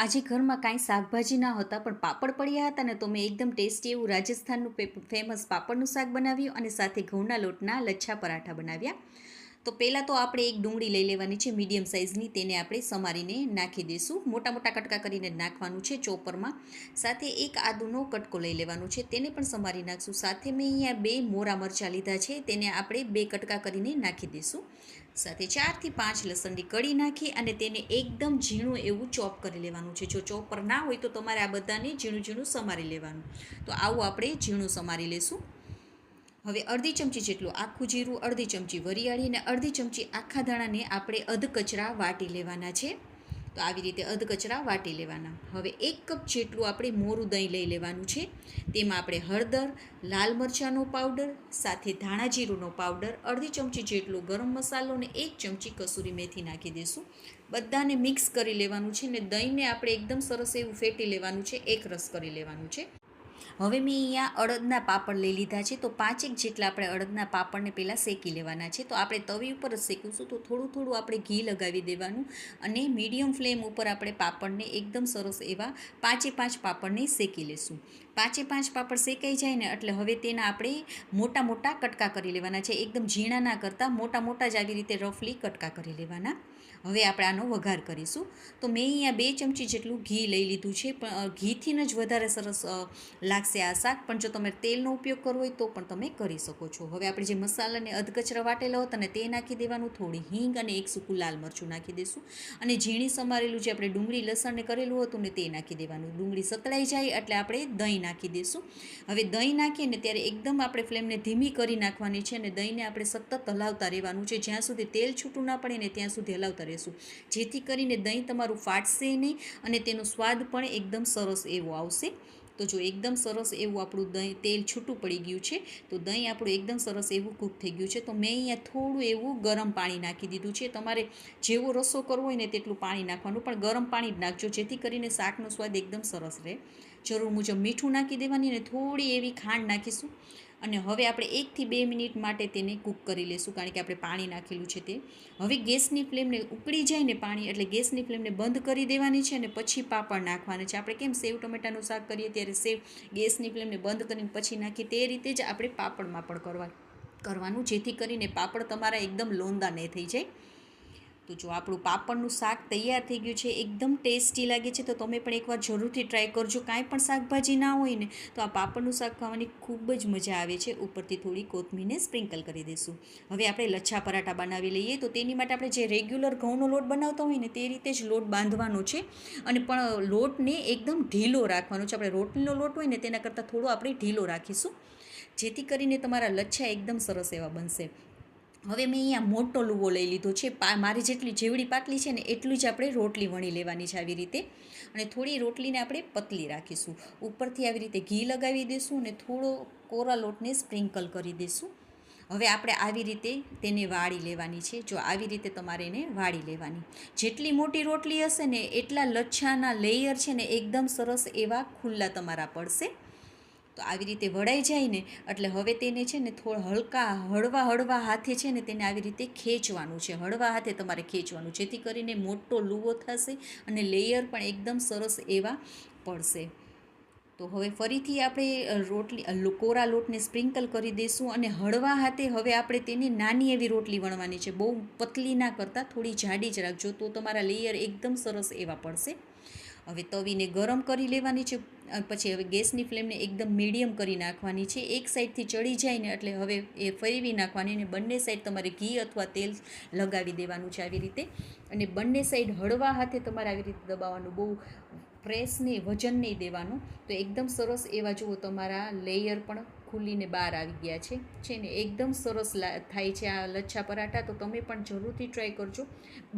આજે ઘરમાં કાંઈ શાકભાજી ના હતા પણ પાપડ પડ્યા હતા ને તો મેં એકદમ ટેસ્ટી એવું રાજસ્થાનનું ફેમસ પાપડનું શાક બનાવ્યું અને સાથે ઘઉંના લોટના લચ્છા પરાઠા બનાવ્યા. તો પહેલાં તો આપણે એક ડુંગળી લઈ લેવાની છે મીડિયમ સાઇઝની, તેને આપણે સમારીને નાખી દઈશું. મોટા મોટા કટકા કરીને નાખવાનું છે ચોપરમાં. સાથે એક આદુનો કટકો લઈ લેવાનો છે, તેને પણ સમારી નાખશું. સાથે મેં અહીંયા 2 મોરા મરચાં લીધા છે, તેને આપણે 2 કટકા કરીને નાખી દઈશું. સાથે 4 થી 5 લસણની કળી નાખી અને તેને એકદમ ઝીણું એવું ચોપ કરી લેવાનું છે. જો ચોપર ના હોય તો તમારે આ બધાને ઝીણું ઝીણું સમારી લેવાનું. તો આવું આપણે ઝીણું સમારી લેશું. હવે અડધી ચમચી જેટલું આખું જીરું, અડધી ચમચી વરિયાળી અને અડધી ચમચી આખા ધાણાને આપણે અધકચરા વાટી લેવાના છે. તો આવી રીતે અધકચરા વાટી લેવાના. હવે 1 કપ જેટલું આપણે મોરું દહીં લઈ લેવાનું છે. તેમાં આપણે હળદર, લાલ મરચાંનો પાવડર, સાથે ધાણા જીરુંનો પાવડર, અડધી ચમચી જેટલો ગરમ મસાલો અને 1 ચમચી કસૂરી મેથી નાખી દઈશું. બધાને મિક્સ કરી લેવાનું છે ને દહીંને આપણે એકદમ સરસ એવું ફેટી લેવાનું છે, એક રસ કરી લેવાનું છે. હવે મેં અહીંયા અડદના પાપડ લઈ લીધા છે, તો 5 જેટલા આપણે અડદના પાપડને પહેલાં શેકી લેવાના છે. તો આપણે તવી ઉપર જ શેકીશું, તો થોડું થોડું આપણે ઘી લગાવી દેવાનું અને મીડિયમ ફ્લેમ ઉપર આપણે પાપડને એકદમ સરસ એવા 5 પાપડને શેકી લેશું. 5 પાપડ શેકાઈ જાય ને એટલે હવે તેના આપણે મોટા મોટા કટકા કરી લેવાના છે. એકદમ ઝીણા ના કરતાં મોટા જ આવી રીતે રફલી કટકા કરી લેવાના. હવે આપણે આનો વઘાર કરીશું. તો મેં અહીંયા 2 ચમચી જેટલું ઘી લઈ લીધું છે, પણ ઘીથી જ વધારે સરસ લાગશે આ શાક. પણ જો તમે તેલનો ઉપયોગ કરવો હોય તો પણ તમે કરી શકો છો. હવે આપણે જે મસાલાને અધકચરા વાટેલા હતા ને તે નાખી દેવાનું, થોડી હિંગ અને 1 સૂકું લાલ મરચું નાખી દઈશું અને ઝીણી સમારેલું જે આપણે ડુંગળી લસણને કરેલું હતું ને તે નાખી દેવાનું. ડુંગળી સતળાઈ જાય એટલે આપણે દહીં નાખી દઈશું. હવે દહીં નાખીને ત્યારે એકદમ આપણે ફ્લેમને ધીમી કરી નાખવાની છે અને દહીંને આપણે સતત હલાવતા રહેવાનું છે. જ્યાં સુધી તેલ છૂટું ના પડે ને ત્યાં સુધી હલાવતા રહેશું, જેથી કરીને દહીં તમારું ફાટશે નહીં અને તેનો સ્વાદ પણ એકદમ સરસ એવો આવશે. તો જો એકદમ સરસ એવું આપણું દહીં તેલ છૂટું પડી ગયું છે, તો દહીં આપણું એકદમ સરસ એવું કૂક થઈ ગયું છે. તો મેં અહીંયા થોડું એવું ગરમ પાણી નાખી દીધું છે. તમારે જેવો રસો કરવો હોય ને તેટલું પાણી નાખવાનું, પણ ગરમ પાણી જ નાખજો, જેથી કરીને શાકનો સ્વાદ એકદમ સરસ રહે. જરૂર મુજબ મીઠું નાખી દેવાની અને થોડી એવી ખાંડ નાખીશું. અને હવે આપણે 1 થી 2 મિનિટ માટે તેને કૂક કરી લઈશું, કારણ કે આપણે પાણી નાખેલું છે તે. હવે ગેસની ફ્લેમને ઉકળી જાય ને પાણી એટલે ગેસની ફ્લેમને બંધ કરી દેવાની છે અને પછી પાપડ નાખવાના છે. આપણે કેમ સેવ ટમેટાનું શાક કરીએ ત્યારે સેવ ગેસની ફ્લેમને બંધ કરીને પછી નાખીએ, તે રીતે જ આપણે પાપડમાં પણ કરવાનું, જેથી કરીને પાપડ તમારા એકદમ લોંદા નહીં થઈ જાય. તો જો આપણું પાપડનું શાક તૈયાર થઈ ગયું છે, એકદમ ટેસ્ટી લાગે છે. તો તમે પણ એકવાર જરૂરથી ટ્રાય કરજો. કાંઈ પણ શાકભાજી ના હોય ને તો આ પાપડનું શાક ખાવાની ખૂબ જ મજા આવે છે. ઉપરથી થોડી કોથમીરને સ્પ્રિંકલ કરી દઈશું. હવે આપણે લચ્છા પરાઠા બનાવી લઈએ. તો તેની માટે આપણે જે રેગ્યુલર ઘઉંનો લોટ બનાવતા હોય ને તે રીતે જ લોટ બાંધવાનો છે, અને પણ લોટને એકદમ ઢીલો રાખવાનો છે. આપણે રોટલીનો લોટ હોય ને તેના કરતાં થોડો આપણે ઢીલો રાખીશું, જેથી કરીને તમારા લચ્છા એકદમ સરસ એવા બનશે. હવે મેં અહીંયા મોટો લુવો લઈ લીધો છે. મારી જેવડી પાટલી છે ને એટલું જ આપણે રોટલી વણી લેવાની છે આવી રીતે, અને થોડી રોટલીને આપણે પતલી રાખીશું. ઉપરથી આવી રીતે ઘી લગાવી દઈશું અને થોડો કોરા લોટને સ્પ્રિંકલ કરી દઈશું. હવે આપણે આવી રીતે તેને વાળી લેવાની છે. જો આવી રીતે તમારે એને વાળી લેવાની. જેટલી મોટી રોટલી હશે ને એટલા લચ્છાના લેયર છે ને એકદમ સરસ એવા ખુલ્લા તમારા પડશે. તો આવી રીતે વળાઈ જાય ને એટલે હવે તેને છે ને હળવા હાથે છે ને તેને આવી રીતે ખેંચવાનું છે. હળવા હાથે તમારે ખેંચવાનું, જેથી કરીને મોટો લુવો થશે અને લેયર પણ એકદમ સરસ એવા પડશે. તો હવે ફરીથી આપણે કોરા લોટને સ્પ્રિંકલ કરી દઈશું અને હળવા હાથે હવે આપણે તેને નાની એવી રોટલી વણવાની છે. બહુ પતલી ના કરતાં થોડી જાડી જ રાખજો, તો તમારા લેયર એકદમ સરસ એવા પડશે. હવે તવીને ગરમ કરી લેવાની છે. પછી હવે ગેસની ફ્લેમને એકદમ મીડિયમ કરી નાખવાની છે. એક સાઈડથી ચડી જાય ને એટલે હવે એ ફેરવી નાખવાની, અને બંને સાઈડ તમારે ઘી અથવા તેલ લગાવી દેવાનું છે આવી રીતે, અને બંને સાઈડ હળવા હાથે તમારે આવી રીતે દબાવવાનું, બહુ પ્રેસ નહીં, વજન નહીં દેવાનું. તો એકદમ સરસ એવા જુઓ તમારા લેયર પણ ખુલીને બહાર આવી ગયા છે ને એકદમ સરસ થાય છે આ લચ્છા પરાઠા. તો તમે પણ જરૂરથી ટ્રાય કરજો.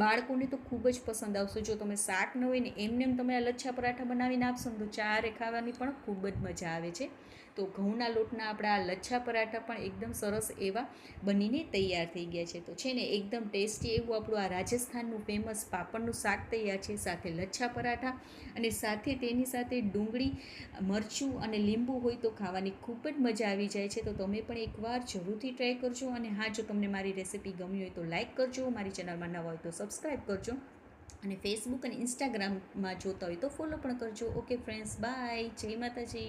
બાળકોને તો ખૂબ જ પસંદ આવશે. જો તમે શાક ન હોય ને એમને તમે આ લચ્છા પરાઠા બનાવીને આપશો ને તો ચારે ખાવાની પણ ખૂબ જ મજા આવે છે. તો ઘઉંના લોટના આપણા આ લચ્છા પરાઠા પણ એકદમ સરસ એવા બનીને તૈયાર થઈ ગયા છે. તો છે ને એકદમ ટેસ્ટી એવું આપણું આ રાજસ્થાનનું ફેમસ પાપડનું શાક તૈયાર છે, સાથે લચ્છા પરાઠા, અને સાથે તેની સાથે ડુંગળી, મરચું અને લીંબુ હોય તો ખાવાની ખૂબ જ મજા આવી જાય છે. તો તમે પણ એકવાર જરૂરથી ટ્રાય કરજો. અને હા, જો તમને મારી રેસિપી ગમી હોય તો લાઇક કરજો, મારી ચેનલમાં નવા હોય તો સબસ્ક્રાઈબ કરજો. અને ફેસબુક અને ઇન્સ્ટાગ્રામમાં જોતા હોય તો ફોલો પણ કરજો. ઓકે ફ્રેન્ડ્સ, બાય, જય માતાજી.